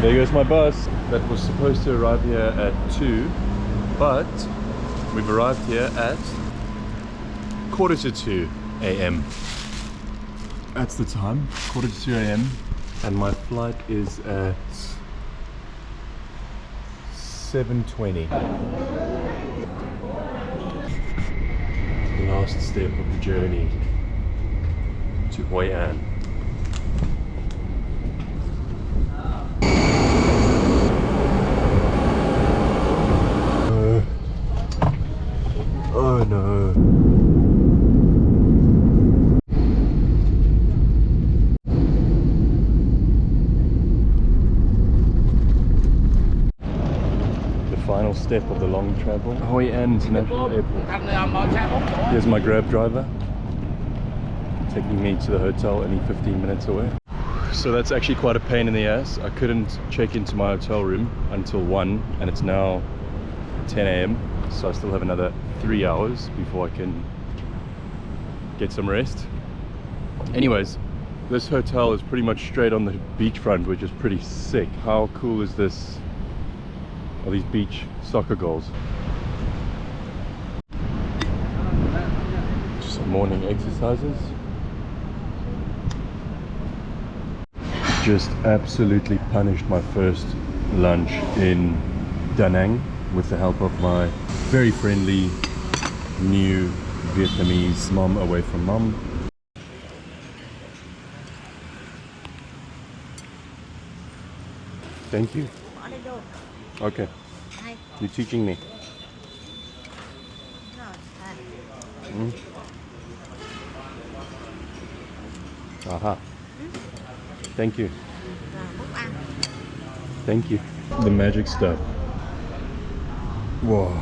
There goes my bus that was supposed to arrive here at 2, but we've arrived here at 1:45 a.m. That's the time, 1:45 a.m. and my flight is at 7:20. Last step of the journey to Hoi An. Oh no. The final step of the long travel. Hoi An International Airport. Here's my Grab driver, taking me to the hotel only 15 minutes away. So that's actually quite a pain in the ass. I couldn't check into my hotel room until 1 and it's now 10 a.m. so I still have another 3 hours before I can get some rest. Anyways, this hotel is pretty much straight on the beachfront, which is pretty sick. How cool is this? All these beach soccer goals. Some morning exercises. Just absolutely punished my first lunch in Da Nang with the help of my very friendly new Vietnamese mom away from mom. Thank you. Okay. You're teaching me. Aha. Thank you. Thank you. The magic stuff. Whoa.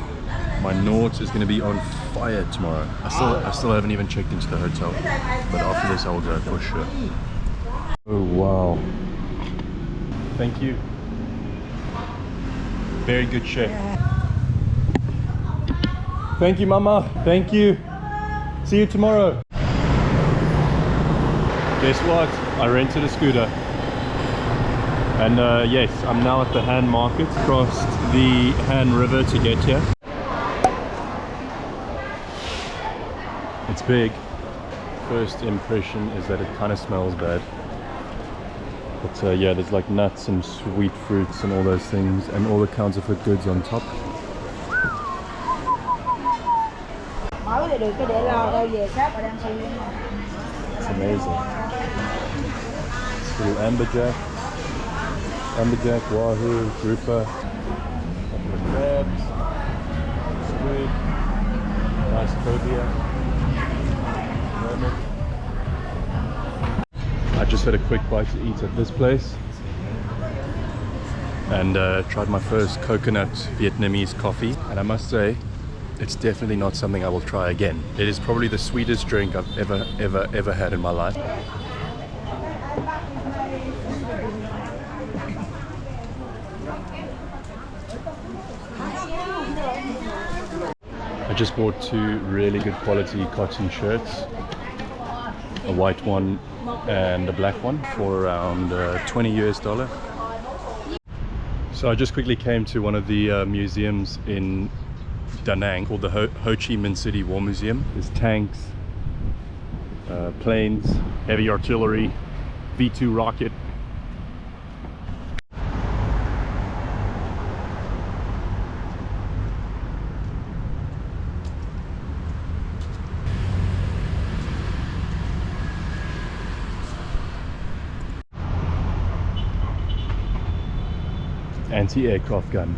My Nords is going to be on fire tomorrow. I still haven't even checked into the hotel, but after this I will go for sure. Oh wow. Thank you. Very good chef. Thank you, Mama. Thank you. See you tomorrow. Guess what? I rented a scooter. And yes, I'm now at the Han Market. Crossed the Han River to get here. It's big. First impression is that it kind of smells bad. But yeah, there's like nuts and sweet fruits and all those things, and all the counterfeit goods on top. It's amazing. Little amberjack, wahoo, grouper, couple of crabs, squid, nice cobia, lemon. I just had a quick bite to eat at this place and tried my first coconut Vietnamese coffee, and I must say it's definitely not something I will try again. It is probably the sweetest drink I've ever had in my life. I just bought 2 really good quality cotton shirts, a white one and a black one, for around $20 US. So I just quickly came to one of the museums in Da Nang called the Ho Chi Minh City War Museum. There's tanks, planes, heavy artillery, V2 rocket. Anti-aircraft gun.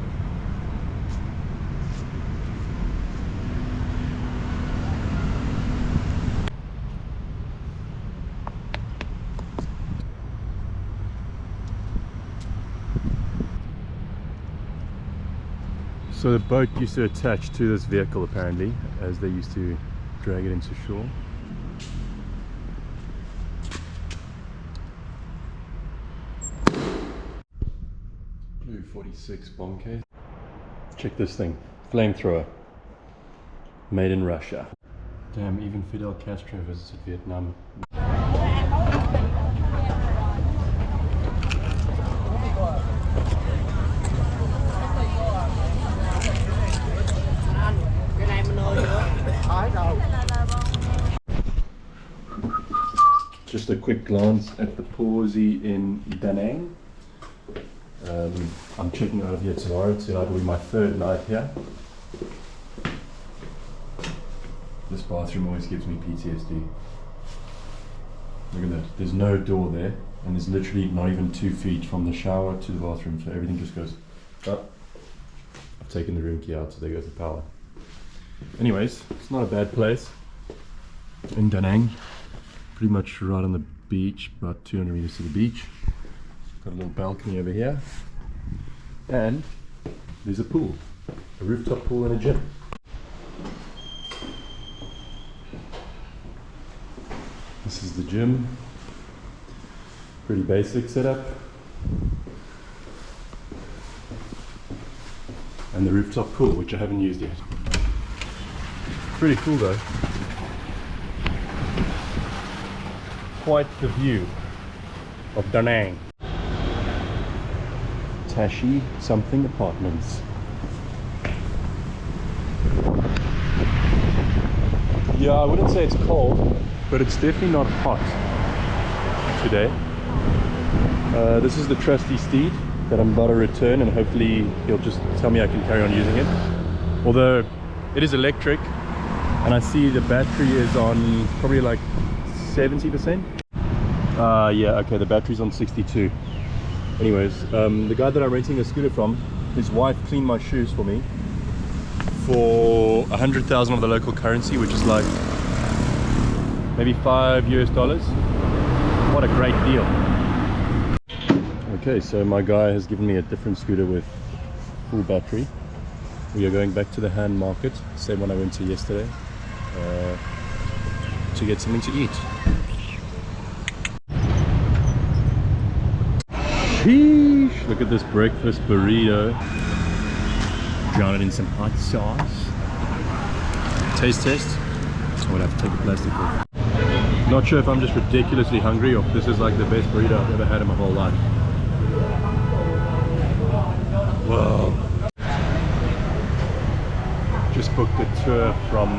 So the boat used to attach to this vehicle apparently, as they used to drag it into shore. Blue 46 bomb case. Check this thing, flamethrower, made in Russia. Damn, even Fidel Castro visited Vietnam. just a quick glance at the Pawsey in Da Nang. I'm checking out of here tomorrow. Tonight will be my third night here. This bathroom always gives me PTSD. Look at that. There's no door there, and there's literally not even 2 feet from the shower to the bathroom, so everything just goes up. I've taken the room key out, so there goes the power. Anyways, it's not a bad place. In Da Nang, pretty much right on the beach, about 200 meters to the beach. Got a little balcony over here, and there's a pool, a rooftop pool and a gym. This is the gym, pretty basic setup, and the rooftop pool, which I haven't used yet. Pretty cool though. Quite the view of Da Nang. Tashi something apartments. Yeah, I wouldn't say it's cold, but it's definitely not hot today. This is the trusty steed that I'm about to return, and hopefully he'll just tell me I can carry on using it. Although it is electric, and I see the battery is on probably like 70%. Yeah, okay, the battery's on 62. Anyways, the guy that I'm renting a scooter from, his wife cleaned my shoes for me for 100,000 of the local currency, which is like maybe $5 US. What a great deal. Okay, so my guy has given me a different scooter with full battery. We are going back to the hand market, same one I went to yesterday, to get something to eat. Sheesh! Look at this breakfast burrito. Drown it in some hot sauce. Taste test. I would have to take the plastic off. Not sure if I'm just ridiculously hungry or if this is like the best burrito I've ever had in my whole life. Whoa. Just booked a tour from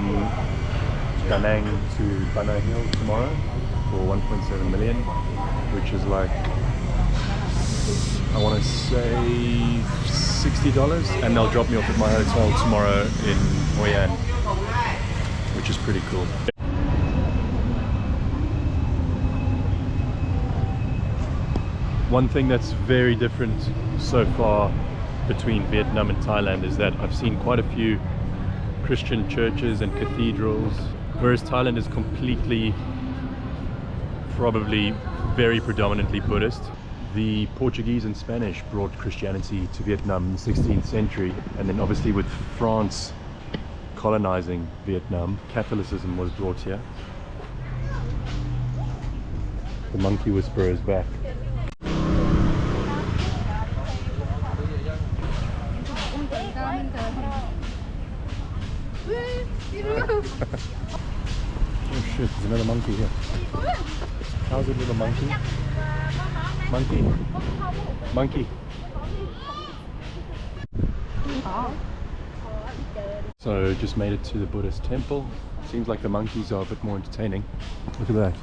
Da Nang to Banana Hill tomorrow for 1.7 million, which is like, I want to say $60, and they'll drop me off at my hotel tomorrow in Hoi An, which is pretty cool. One thing that's very different so far between Vietnam and Thailand is that I've seen quite a few Christian churches and cathedrals, whereas Thailand is completely, probably very predominantly Buddhist. The Portuguese and Spanish brought Christianity to Vietnam in the 16th century, and then obviously with France colonizing Vietnam, Catholicism was brought here. The monkey whisperer is back. Oh shit, there's another monkey here. How's it, little monkey? Monkey. Monkey. So just made it to the Buddhist temple. Seems like the monkeys are a bit more entertaining. Look at that.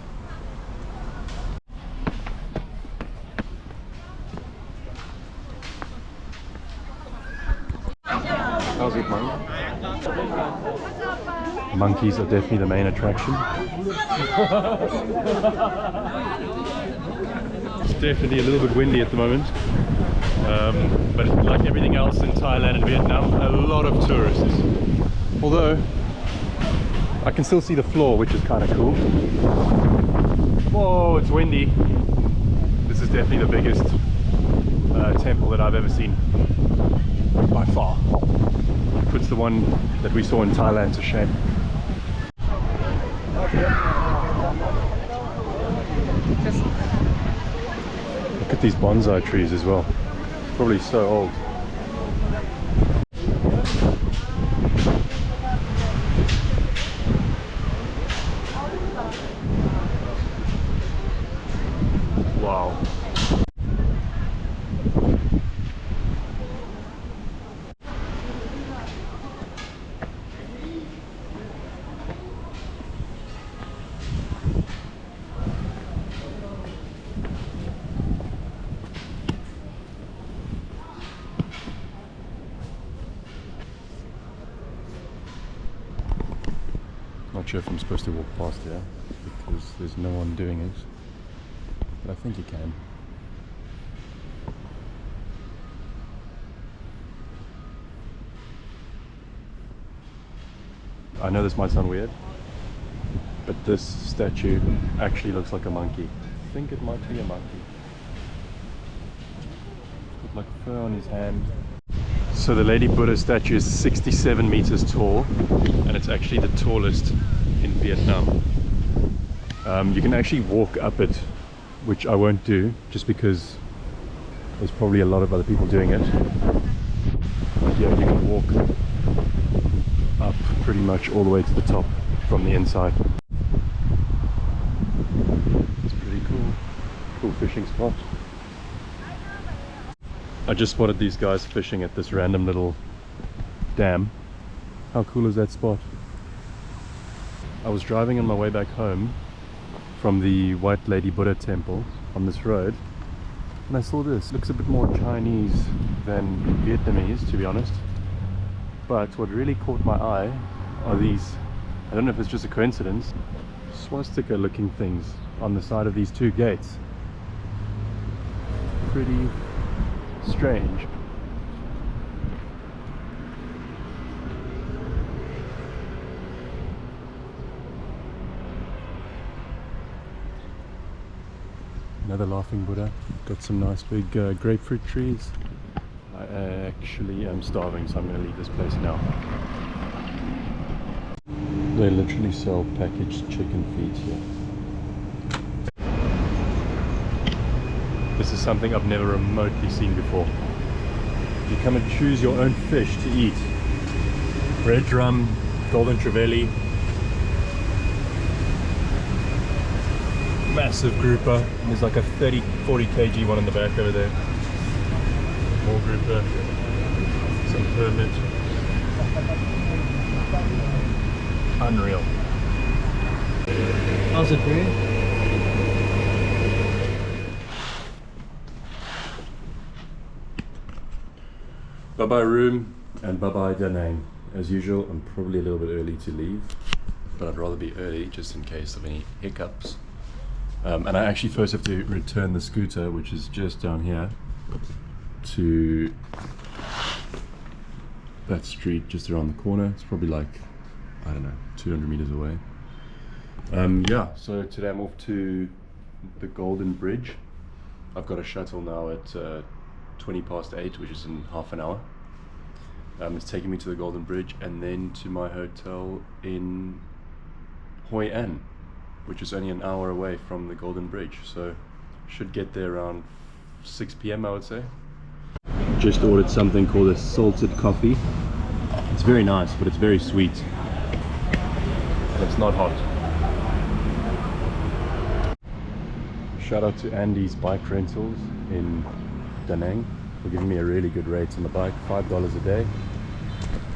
How's it, monkey? Monkeys are definitely the main attraction. It's definitely a little bit windy at the moment, but like everything else in Thailand and Vietnam, a lot of tourists. Although I can still see the floor, which is kind of cool. Whoa, it's windy. This is definitely the biggest temple that I've ever seen by far. Puts the one that we saw in Thailand to shame. Look at these bonsai trees as well. Probably so old. Wow. sure if I'm supposed to walk past here because there's no one doing it, but I think you can. I know this might sound weird, but this statue actually looks like a monkey. I think it might be a monkey. With like fur on his hand. So the Lady Buddha statue is 67 meters tall, and it's actually the tallest in Vietnam. You can actually walk up it, which I won't do, just because there's probably a lot of other people doing it. But yeah, you can walk up pretty much all the way to the top from the inside. It's pretty cool. Cool fishing spot. I just spotted these guys fishing at this random little dam. How cool is that spot? I was driving on my way back home from the White Lady Buddha temple on this road, and I saw this. It looks a bit more Chinese than Vietnamese, to be honest. But what really caught my eye are these, I don't know if it's just a coincidence, swastika looking things on the side of these two gates. Pretty strange. Another laughing Buddha. Got some nice big grapefruit trees. I actually am starving, so I'm going to leave this place now. They literally sell packaged chicken feet here. This is something I've never remotely seen before. You come and choose your own fish to eat. Red drum, golden trevally, massive grouper. There's like a 30-40 kg one in the back over there. More grouper, some permit. Unreal. How's it for you? Bye bye room and bye bye Da Nang. As usual, I'm probably a little bit early to leave, but I'd rather be early just in case of any hiccups. And I actually first have to return the scooter, which is just down here, to that street just around the corner. It's probably like, I don't know, 200 meters away. Yeah, so today I'm off to the Golden Bridge. I've got a shuttle now at 8:20, which is in half an hour. It's taking me to the Golden Bridge and then to my hotel in Hoi An, which is only an hour away from the Golden Bridge. So should get there around 6 p.m. I would say. Just ordered something called a salted coffee. It's very nice, but it's very sweet. And it's not hot. Shout out to Andy's Bike Rentals in Da Nang for giving me a really good rate on the bike, $5 a day.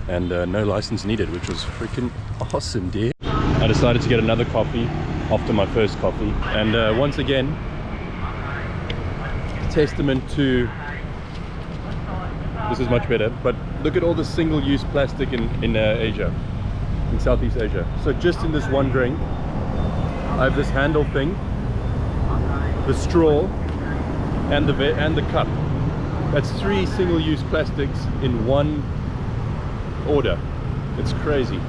And no license needed, which was freaking awesome, dear. I decided to get another coffee after my first coffee. And once again, testament to, this is much better, but look at all the single-use plastic in Asia, in Southeast Asia. So just in this one drink, I have this handle thing, the straw, and the cup. That's 3 single-use plastics in one order. It's crazy.